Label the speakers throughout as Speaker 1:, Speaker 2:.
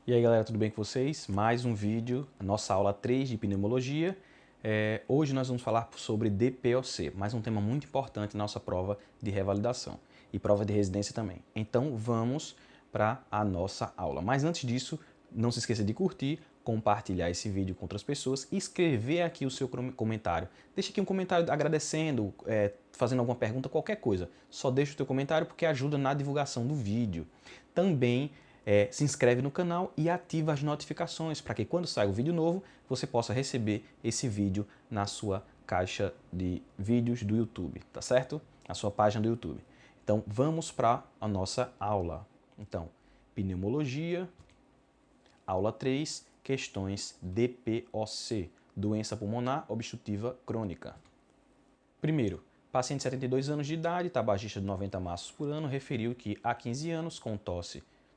Speaker 1: E aí galera, tudo bem com vocês? Mais um vídeo, nossa aula 3 de pneumologia. Hoje nós vamos falar sobre DPOC, mais um tema muito importante na nossa prova de revalidação e prova de residência também. Então vamos para a nossa aula. Mas antes disso, não se esqueça de curtir, compartilhar esse vídeo com outras pessoas e escrever aqui o seu comentário. Deixa aqui um comentário agradecendo, fazendo alguma pergunta, qualquer coisa. Só deixa o teu comentário porque ajuda na divulgação do vídeo. Também se inscreve no canal e ativa as notificações para que quando sair o vídeo novo, você possa receber esse vídeo na sua caixa de vídeos do YouTube, tá certo? Na sua página do YouTube. Então vamos para a nossa aula. Então, pneumologia, aula 3, questões DPOC, doença pulmonar obstrutiva crônica. Primeiro, paciente de 72 anos de idade, tabagista de 90 maços por ano, referiu que há 15 anos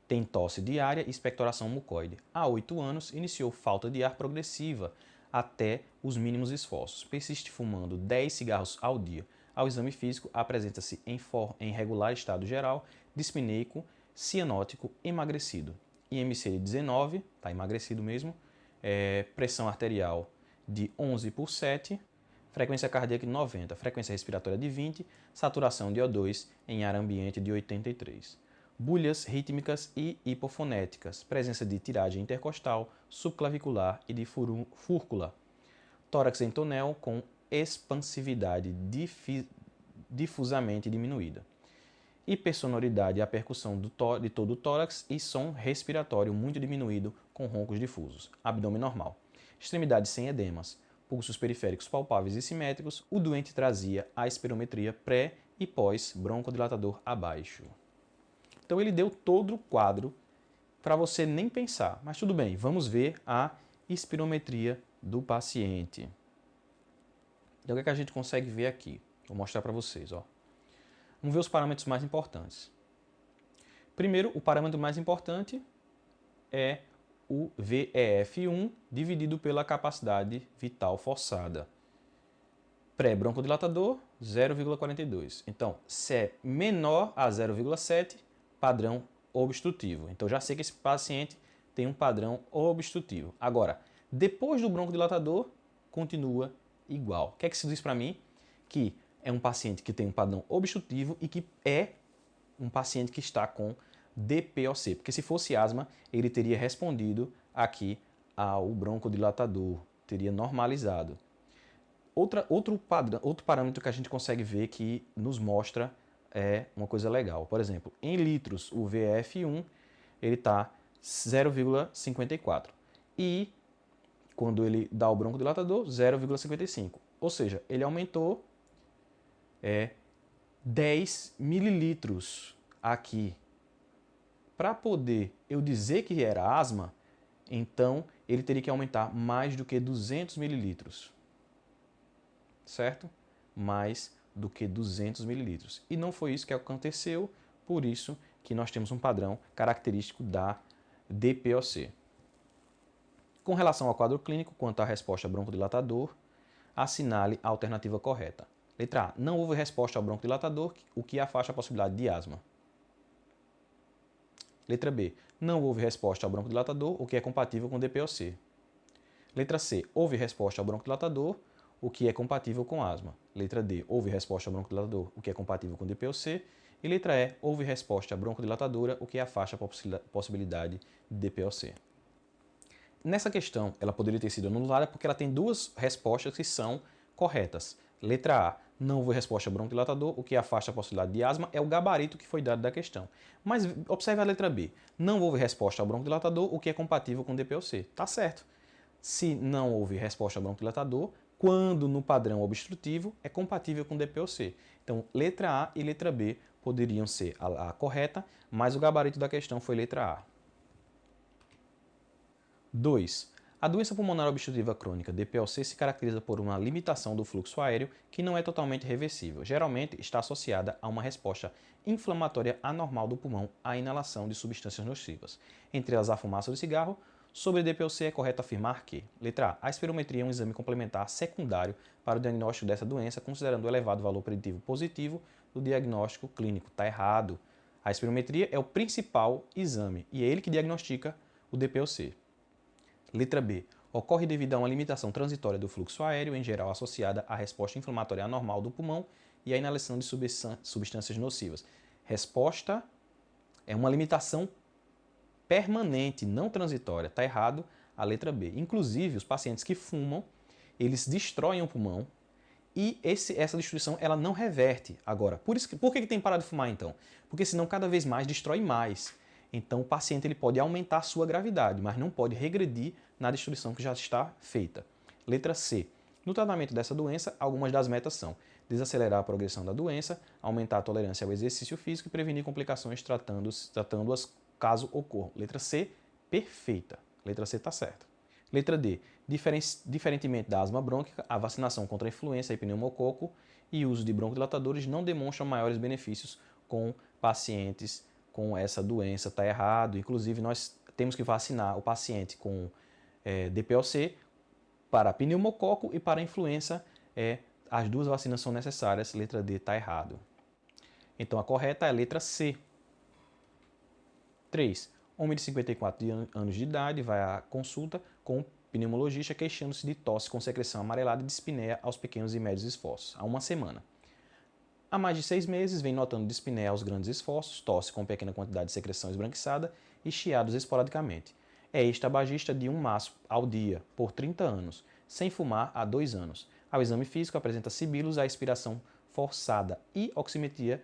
Speaker 1: tem tosse diária e expectoração mucoide. Há 8 anos, iniciou falta de ar progressiva até os mínimos esforços. Persiste fumando 10 cigarros ao dia. Ao exame físico, apresenta-se em regular estado geral, dispneico, cianótico, emagrecido. IMC de 19, está emagrecido mesmo, pressão arterial de 11/7, frequência cardíaca de 90, frequência respiratória de 20, saturação de O2 em ar ambiente de 83. Bulhas rítmicas e hipofonéticas, presença de tiragem intercostal, subclavicular e de fúrcula. Tórax em tonel com expansividade difusamente diminuída. Hipersonoridade e a percussão de todo o tórax e som respiratório muito diminuído com roncos difusos. Abdômen normal. Extremidades sem edemas. Pulsos periféricos palpáveis e simétricos. O doente trazia a espirometria pré e pós broncodilatador abaixo. Então ele deu todo o quadro para você nem pensar. Mas tudo bem, vamos ver a espirometria do paciente. Então o que é que a gente consegue ver aqui? Vou mostrar para vocês. Ó. Vamos ver os parâmetros mais importantes. Primeiro, o parâmetro mais importante é o VEF1 dividido pela capacidade vital forçada. Pré-broncodilatador, 0,42. Então, se é menor a 0,7, padrão obstrutivo. Então, já sei que esse paciente tem um padrão obstrutivo. Agora, depois do broncodilatador, continua igual. O que é que isso diz para mim? Que é um paciente que tem um padrão obstrutivo e que é um paciente que está com DPOC. Porque se fosse asma, ele teria respondido aqui ao broncodilatador, teria normalizado. Outro parâmetro que a gente consegue ver que nos mostra uma coisa legal. Por exemplo, em litros, o VF1 ele está 0,54 e quando ele dá o broncodilatador, 0,55. Ou seja, ele aumentou 10 mililitros aqui. Para poder eu dizer que era asma, então ele teria que aumentar mais do que 200 mililitros. Certo? Mais do que 200 mililitros. E não foi isso que aconteceu, por isso que nós temos um padrão característico da DPOC. Com relação ao quadro clínico, quanto à resposta ao broncodilatador, assinale a alternativa correta. Letra A. Não houve resposta ao broncodilatador, o que afasta a possibilidade de asma. Letra B. Não houve resposta ao broncodilatador, o que é compatível com DPOC. Letra C. Houve resposta ao broncodilatador, o que é compatível com asma. Letra D. Houve resposta ao broncodilatador, o que é compatível com DPOC. E letra E. Houve resposta à broncodilatadora, o que afasta a possibilidade de DPOC. Nessa questão, ela poderia ter sido anulada porque ela tem duas respostas que são corretas. Letra A. Não houve resposta ao broncodilatador, o que afasta a possibilidade de asma, é o gabarito que foi dado da questão. Mas observe a letra B. Não houve resposta ao broncodilatador, o que é compatível com DPOC. Tá certo. Se não houve resposta ao broncodilatador, quando no padrão obstrutivo, é compatível com DPOC. Então, letra A e letra B poderiam ser a correta, mas o gabarito da questão foi letra A. 2. A doença pulmonar obstrutiva crônica, DPOC, se caracteriza por uma limitação do fluxo aéreo que não é totalmente reversível. Geralmente está associada a uma resposta inflamatória anormal do pulmão à inalação de substâncias nocivas. Entre elas a fumaça do cigarro. Sobre DPOC é correto afirmar que, letra A, a espirometria é um exame complementar secundário para o diagnóstico dessa doença, considerando o elevado valor preditivo positivo do diagnóstico clínico. Está errado. A espirometria é o principal exame e é ele que diagnostica o DPOC. Letra B. Ocorre devido a uma limitação transitória do fluxo aéreo, em geral associada à resposta inflamatória anormal do pulmão e à inalação de substâncias nocivas. Resposta é uma limitação permanente, não transitória. Está errado a letra B. Inclusive, os pacientes que fumam, eles destroem o pulmão e essa destruição ela não reverte. Agora, por que tem que parar de fumar então? Porque senão cada vez mais destrói mais. Então o paciente ele pode aumentar a sua gravidade, mas não pode regredir na destruição que já está feita. Letra C. No tratamento dessa doença, algumas das metas são desacelerar a progressão da doença, aumentar a tolerância ao exercício físico e prevenir complicações tratando-as caso ocorram. Letra C, perfeita. Letra C está certa. Letra D. Diferentemente da asma brônquica, a vacinação contra a influenza e pneumococo e o uso de broncodilatadores não demonstram maiores benefícios com pacientes com essa doença. Está errado. Inclusive, nós temos que vacinar o paciente com DPOC para pneumococo e para influenza. As duas vacinas são necessárias. Letra D está errado. Então, a correta é a letra C. 3. Homem de 54 anos de idade vai à consulta com o pneumologista queixando-se de tosse com secreção amarelada e dispneia aos pequenos e médios esforços, há uma semana. Há mais de 6 meses, vem notando dispneia aos grandes esforços, tosse com pequena quantidade de secreção esbranquiçada e chiados esporadicamente. É ex-tabagista de um maço ao dia, por 30 anos, sem fumar há 2 anos. Ao exame físico, apresenta sibilos, a expiração forçada e oximetria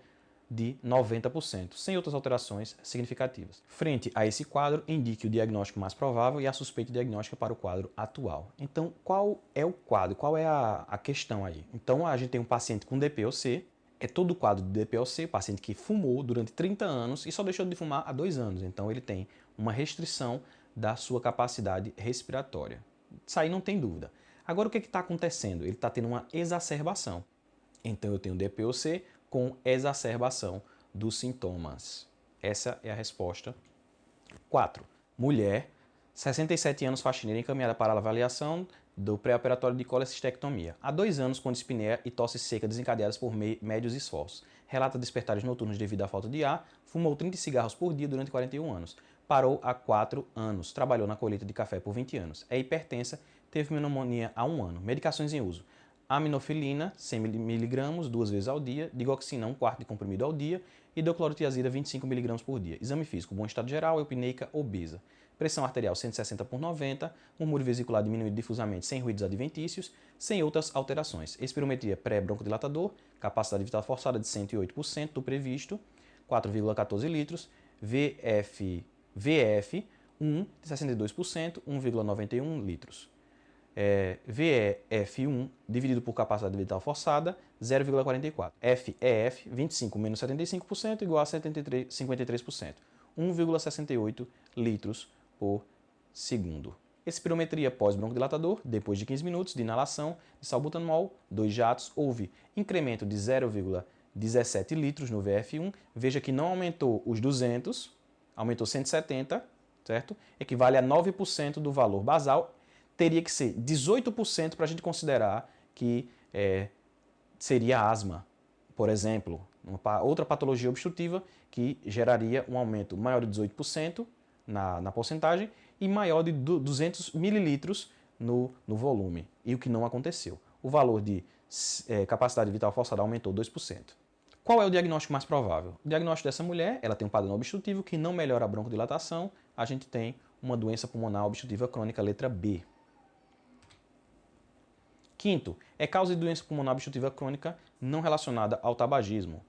Speaker 1: de 90%, sem outras alterações significativas. Frente a esse quadro, indique o diagnóstico mais provável e a suspeita diagnóstica para o quadro atual. Então, qual é o quadro? Qual é a questão aí? Então, a gente tem um paciente com DPOC, é todo o quadro de DPOC, paciente que fumou durante 30 anos e só deixou de fumar há 2 anos. Então, ele tem uma restrição da sua capacidade respiratória. Isso aí não tem dúvida. Agora, o que está acontecendo? Ele está tendo uma exacerbação. Então, eu tenho DPOC com exacerbação dos sintomas. Essa é a resposta. 4. Mulher, 67 anos, faxineira, encaminhada para a avaliação do pré-operatório de colecistectomia. Há 2 anos com dispneia e tosse seca desencadeadas por médios esforços. Relata despertares noturnos devido à falta de ar, fumou 30 cigarros por dia durante 41 anos. Parou há 4 anos, trabalhou na colheita de café por 20 anos. É hipertensa, teve pneumonia há 1 ano. Medicações em uso: aminofilina, 100 mg, 2 vezes ao dia, digoxina, 1/4 de comprimido ao dia, e hidroclorotiazida, 25 mg por dia. Exame físico: bom estado geral, eupneica, obesa. Pressão arterial 160/90, murmúrio vesicular diminuído difusamente sem ruídos adventícios, sem outras alterações. Espirometria pré-broncodilatador, capacidade vital forçada de 108% do previsto, 4,14 litros, VF 1 de 62%, 1,91 litros. VEF1 dividido por capacidade vital forçada, 0,44. FEF, 25 menos 75%, igual a 53%. 1,68 litros por segundo. Espirometria pós-broncodilatador, depois de 15 minutos de inalação de salbutamol, 2 jatos, houve incremento de 0,17 litros no VF1. Veja que não aumentou os 200, aumentou 170, certo? Equivale a 9% do valor basal. Teria que ser 18% para a gente considerar que seria asma, por exemplo, outra patologia obstrutiva que geraria um aumento maior de 18% na porcentagem e maior de 200 mililitros no volume, e o que não aconteceu. O valor de capacidade vital forçada aumentou 2%. Qual é o diagnóstico mais provável? O diagnóstico dessa mulher, ela tem um padrão obstrutivo que não melhora a broncodilatação, a gente tem uma doença pulmonar obstrutiva crônica, letra B. Quinto, é causa de doença pulmonar obstrutiva crônica não relacionada ao tabagismo.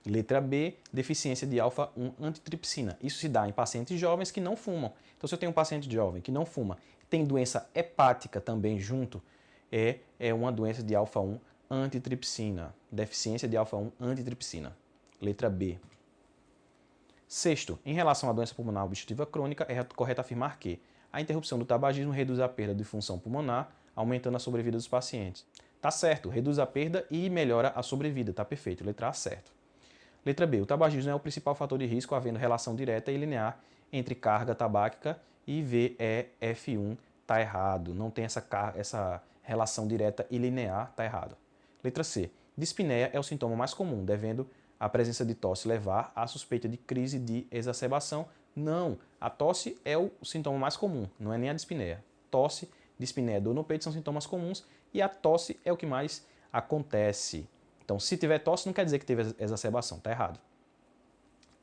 Speaker 1: Letra B, deficiência de alfa-1 antitripsina. Isso se dá em pacientes jovens que não fumam. Então, se eu tenho um paciente jovem que não fuma, tem doença hepática também junto, é uma doença de alfa-1 antitripsina. Deficiência de alfa-1 antitripsina. Letra B. Sexto, em relação à doença pulmonar obstrutiva crônica, é correto afirmar que a interrupção do tabagismo reduz a perda de função pulmonar, aumentando a sobrevida dos pacientes. Tá certo, reduz a perda e melhora a sobrevida, tá perfeito, letra A certo. Letra B, o tabagismo é o principal fator de risco, havendo relação direta e linear entre carga tabáquica e VEF1, tá errado, não tem essa relação direta e linear, tá errado. Letra C, dispneia é o sintoma mais comum, devendo a presença de tosse levar à suspeita de crise de exacerbação, Não, a tosse é o sintoma mais comum, não é nem a dispneia. Tosse, dispneia, dor no peito são sintomas comuns e a tosse é o que mais acontece. Então, se tiver tosse, não quer dizer que teve exacerbação, está errado.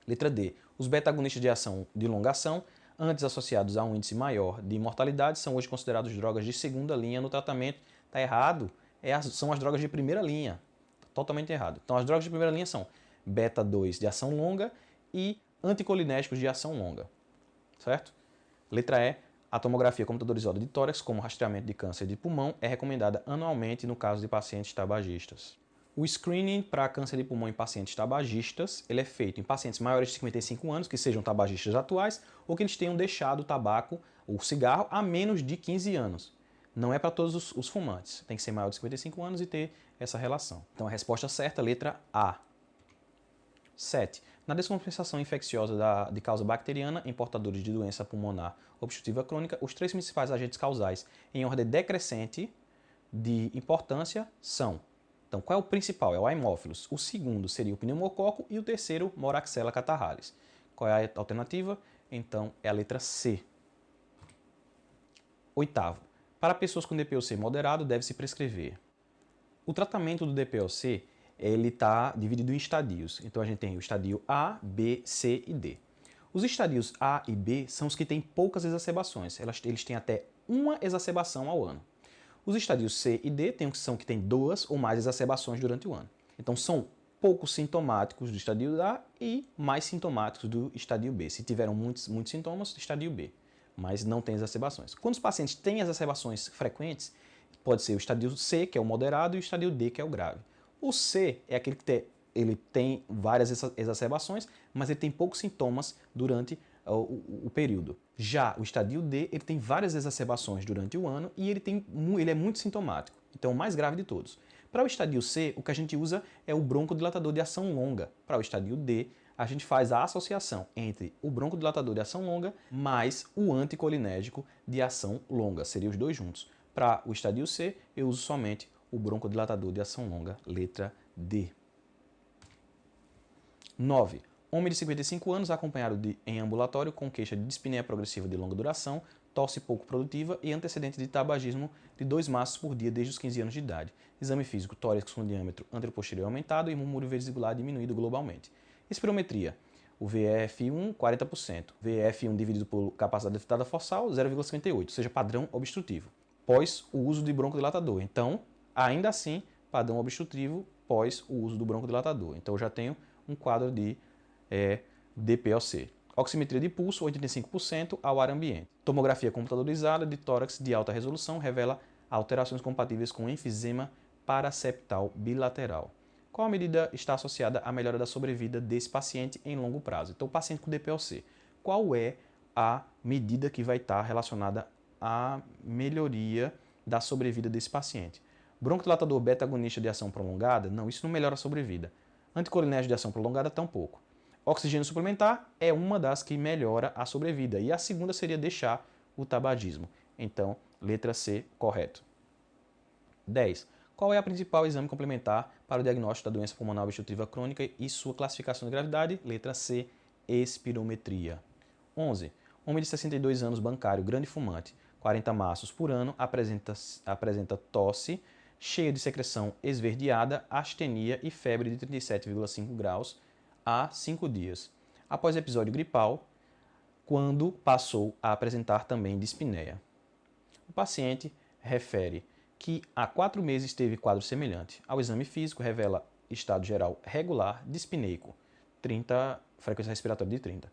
Speaker 1: Letra D. Os beta-agonistas de ação de longa ação, antes associados a um índice maior de mortalidade, são hoje considerados drogas de segunda linha no tratamento. Está errado. São as drogas de primeira linha. Totalmente errado. Então, as drogas de primeira linha são beta-2 de ação longa e anticolinérgicos de ação longa. Certo? Letra E. A tomografia computadorizada de tórax, como rastreamento de câncer de pulmão, é recomendada anualmente no caso de pacientes tabagistas. O screening para câncer de pulmão em pacientes tabagistas, ele é feito em pacientes maiores de 55 anos, que sejam tabagistas atuais, ou que eles tenham deixado o tabaco, o cigarro, há menos de 15 anos. Não é para todos os fumantes. Tem que ser maior de 55 anos e ter essa relação. Então a resposta certa, letra A. 7. Na descompensação infecciosa de causa bacteriana em portadores de doença pulmonar obstrutiva crônica, os 3 principais agentes causais em ordem decrescente de importância são... Então, qual é o principal? É o Haemophilus. O segundo seria o pneumococo e o terceiro, Moraxella catarrhalis. Qual é a alternativa? Então, é a letra C. 8º. Para pessoas com DPOC moderado, deve-se prescrever. O tratamento do DPOC ele está dividido em estadios. Então, a gente tem o estadio A, B, C e D. Os estadios A e B são os que têm poucas exacerbações. Eles têm até uma exacerbação ao ano. Os estadios C e D são que têm 2 ou mais exacerbações durante o ano. Então, são pouco sintomáticos do estadio A e mais sintomáticos do estadio B. Se tiveram muitos sintomas, estadio B, mas não tem exacerbações. Quando os pacientes têm exacerbações frequentes, pode ser o estadio C, que é o moderado, e o estadio D, que é o grave. O C é aquele que ele tem várias exacerbações, mas ele tem poucos sintomas durante o período. Já o estadio D, ele tem várias exacerbações durante o ano e ele é muito sintomático. Então, é o mais grave de todos. Para o estadio C, o que a gente usa é o broncodilatador de ação longa. Para o estadio D, a gente faz a associação entre o broncodilatador de ação longa mais o anticolinérgico de ação longa. Seriam os dois juntos. Para o estadio C, eu uso somente o broncodilatador de ação longa, letra D. 9. Homem de 55 anos acompanhado em ambulatório com queixa de dispneia progressiva de longa duração, tosse pouco produtiva e antecedente de tabagismo de 2 maços por dia desde os 15 anos de idade. Exame físico tórax com diâmetro anteroposterior aumentado e murmúrio vesicular diminuído globalmente. Espirometria. O VEF1, 40%. VEF1 dividido por capacidade defletada forçal, 0,58, ou seja, padrão obstrutivo. Pós o uso de broncodilatador. Então, ainda assim, padrão obstrutivo pós o uso do broncodilatador. Então, eu já tenho um quadro de DPOC. Oximetria de pulso, 85% ao ar ambiente. Tomografia computadorizada de tórax de alta resolução revela alterações compatíveis com enfisema paraseptal bilateral. Qual a medida está associada à melhora da sobrevida desse paciente em longo prazo? Então, o paciente com DPOC, qual é a medida que vai estar relacionada à melhoria da sobrevida desse paciente? Broncodilatador beta-agonista de ação prolongada? Não, isso não melhora a sobrevida. Anticolinérgico de ação prolongada, tampouco. Oxigênio suplementar é uma das que melhora a sobrevida. E a segunda seria deixar o tabagismo. Então, letra C, correto. 10. Qual é o principal exame complementar para o diagnóstico da doença pulmonar obstrutiva crônica e sua classificação de gravidade? Letra C, espirometria. 11. Homem de 62 anos, bancário, grande fumante, 40 maços por ano, apresenta tosse, cheia de secreção esverdeada, astenia e febre de 37,5 graus há 5 dias. Após episódio gripal, quando passou a apresentar também dispneia. O paciente refere que há 4 meses teve quadro semelhante. Ao exame físico, revela estado geral regular, dispneico, frequência respiratória de 30.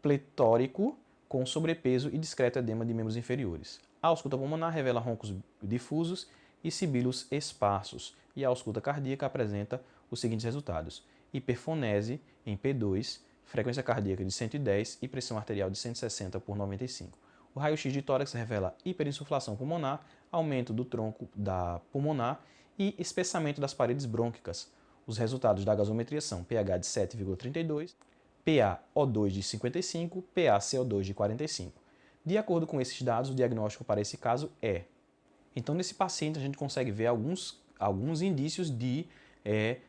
Speaker 1: Pletórico, com sobrepeso e discreto edema de membros inferiores. A ausculta pulmonar revela roncos difusos e sibilos esparsos. E a ausculta cardíaca apresenta os seguintes resultados: hiperfonese em P2, frequência cardíaca de 110 e pressão arterial de 160 por 95. O raio-x de tórax revela hiperinsuflação pulmonar, aumento do tronco da pulmonar e espessamento das paredes brônquicas. Os resultados da gasometria são pH de 7,32, PaO2 de 55, PaCO2 de 45. De acordo com esses dados, o diagnóstico para esse caso é... Então, nesse paciente, a gente consegue ver alguns indícios de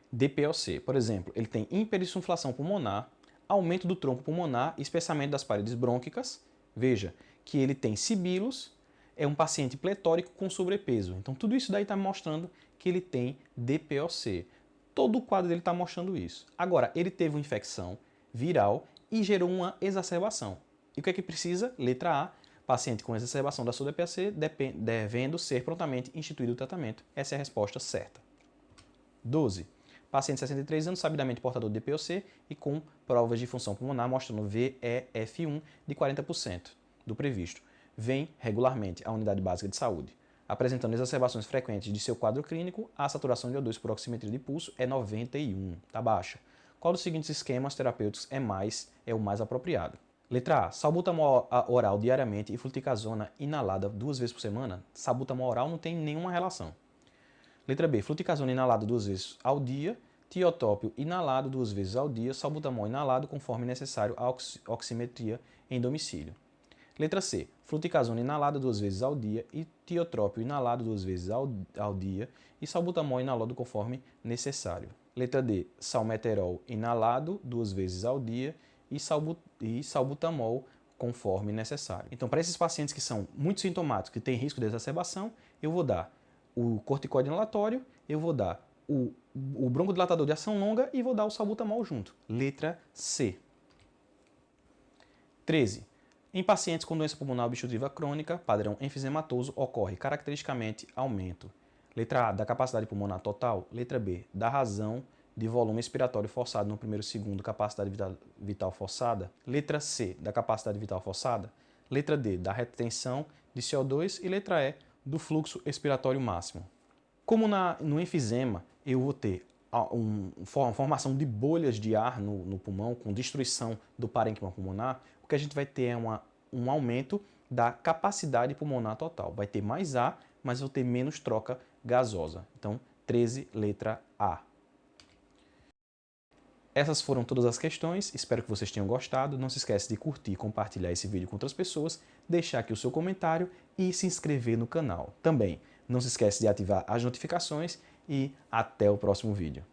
Speaker 1: DPOC. Por exemplo, ele tem hiperinsuflação pulmonar, aumento do tronco pulmonar e espessamento das paredes brônquicas. Veja que ele tem sibilos, é um paciente pletórico com sobrepeso. Então tudo isso daí está mostrando que ele tem DPOC. Todo o quadro dele está mostrando isso. Agora, ele teve uma infecção viral e gerou uma exacerbação. E o que é que precisa? Letra A, paciente com exacerbação da sua DPOC devendo ser prontamente instituído o tratamento. Essa é a resposta certa. 12. Paciente de 63 anos, sabidamente portador de DPOC e com provas de função pulmonar mostrando VEF1 de 40% do previsto. Vem regularmente à unidade básica de saúde. Apresentando exacerbações frequentes de seu quadro clínico, a saturação de O2 por oximetria de pulso é 91, está baixa. Qual dos seguintes esquemas terapêuticos é o mais apropriado? Letra A. Salbutamol oral diariamente e fluticasona inalada 2 vezes por semana. Salbutamol oral não tem nenhuma relação. Letra B. Fluticasona inalada 2 vezes ao dia, tiotópio inalado 2 vezes ao dia, salbutamol inalado conforme necessário a oximetria em domicílio. Letra C. Fluticasona inalada 2 vezes ao dia e tiotrópio inalado 2 vezes ao dia e salbutamol inalado conforme necessário. Letra D. Salmeterol inalado 2 vezes ao dia e salbutamol conforme necessário. Então, para esses pacientes que são muito sintomáticos, que têm risco de exacerbação, eu vou dar o corticoide inalatório, eu vou dar o broncodilatador de ação longa e vou dar o salbutamol junto. Letra C. 13. Em pacientes com doença pulmonar obstrutiva crônica, padrão enfisematoso, ocorre caracteristicamente aumento. Letra A, da capacidade pulmonar total. Letra B, da razão de volume expiratório forçado no primeiro segundo, capacidade vital forçada. Letra C, da capacidade vital forçada. Letra D, da retenção de CO2. E letra E, do fluxo expiratório máximo. Como no enfisema eu vou ter uma formação de bolhas de ar no pulmão, com destruição do parênquima pulmonar, o que a gente vai ter é um aumento da capacidade pulmonar total. Vai ter mais ar, mas vai ter menos troca gasosa. Então, 13, letra A. Essas foram todas as questões, espero que vocês tenham gostado. Não se esqueça de curtir e compartilhar esse vídeo com outras pessoas, deixar aqui o seu comentário e se inscrever no canal. Também, não se esqueça de ativar as notificações e até o próximo vídeo.